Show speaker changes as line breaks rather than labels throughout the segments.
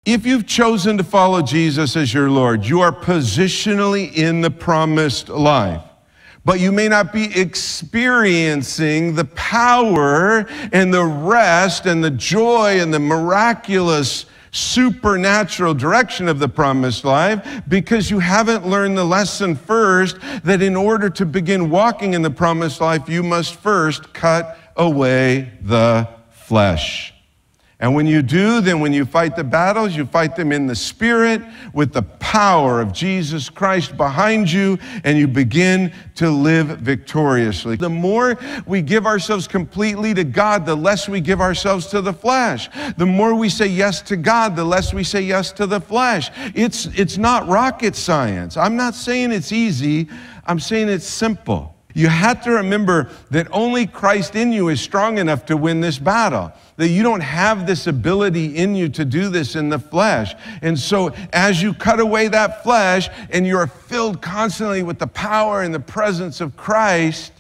If you've chosen to follow Jesus as your Lord, you are positionally in the promised life. But you may not be experiencing the power and the rest and the joy and the miraculous supernatural direction of the promised life because you haven't learned the lesson first that in order to begin walking in the promised life, you must first cut away the flesh. And when you do, then when you fight the battles, you fight them in the Spirit with the power of Jesus Christ behind you, and you begin to live victoriously. The more we give ourselves completely to God, the less we give ourselves to the flesh. The more we say yes to God, the less we say yes to the flesh. It's not rocket science. I'm not saying it's easy. I'm saying it's simple. You have to remember that only Christ in you is strong enough to win this battle. That you don't have this ability in you to do this in the flesh. And so as you cut away that flesh and you're filled constantly with the power and the presence of Christ,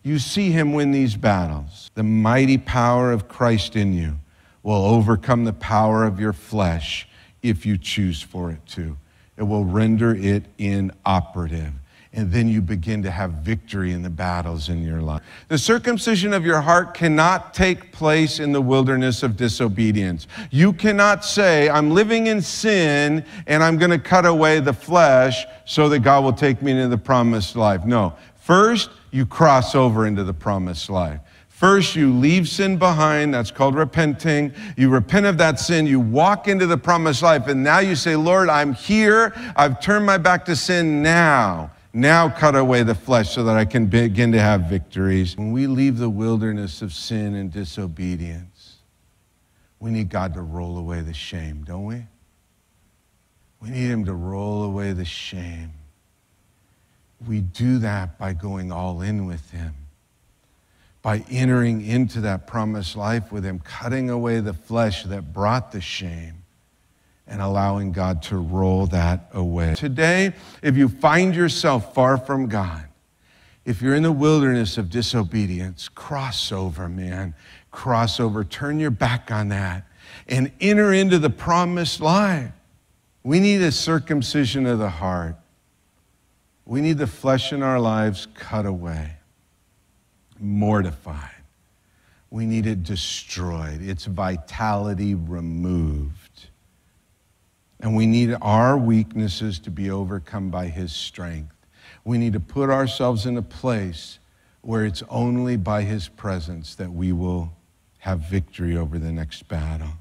you see him win these battles. The mighty power of Christ in you will overcome the power of your flesh if you choose for it to. It will render it inoperative. And then you begin to have victory in the battles in your life. The circumcision of your heart cannot take place in the wilderness of disobedience. You cannot say, I'm living in sin and I'm going to cut away the flesh so that God will take me into the promised life. No. First, you cross over into the promised life. First, you leave sin behind. That's called repenting. You repent of that sin. You walk into the promised life. And now you say, Lord, I'm here. I've turned my back to sin now. Now cut away the flesh so that I can begin to have victories. When we leave the wilderness of sin and disobedience, we need God to roll away the shame, don't we? We need him to roll away the shame. We do that by going all in with him, by entering into that promised life with him, cutting away the flesh that brought the shame, and allowing God to roll that away. Today, if you find yourself far from God, if you're in the wilderness of disobedience, cross over, man. Cross over. Turn your back on that and enter into the promised life. We need a circumcision of the heart. We need the flesh in our lives cut away, mortified. We need it destroyed, its vitality removed. And we need our weaknesses to be overcome by his strength. We need to put ourselves in a place where it's only by his presence that we will have victory over the next battle.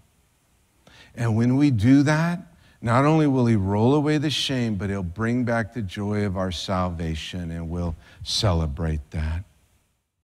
And when we do that, not only will he roll away the shame, but he'll bring back the joy of our salvation, and we'll celebrate that.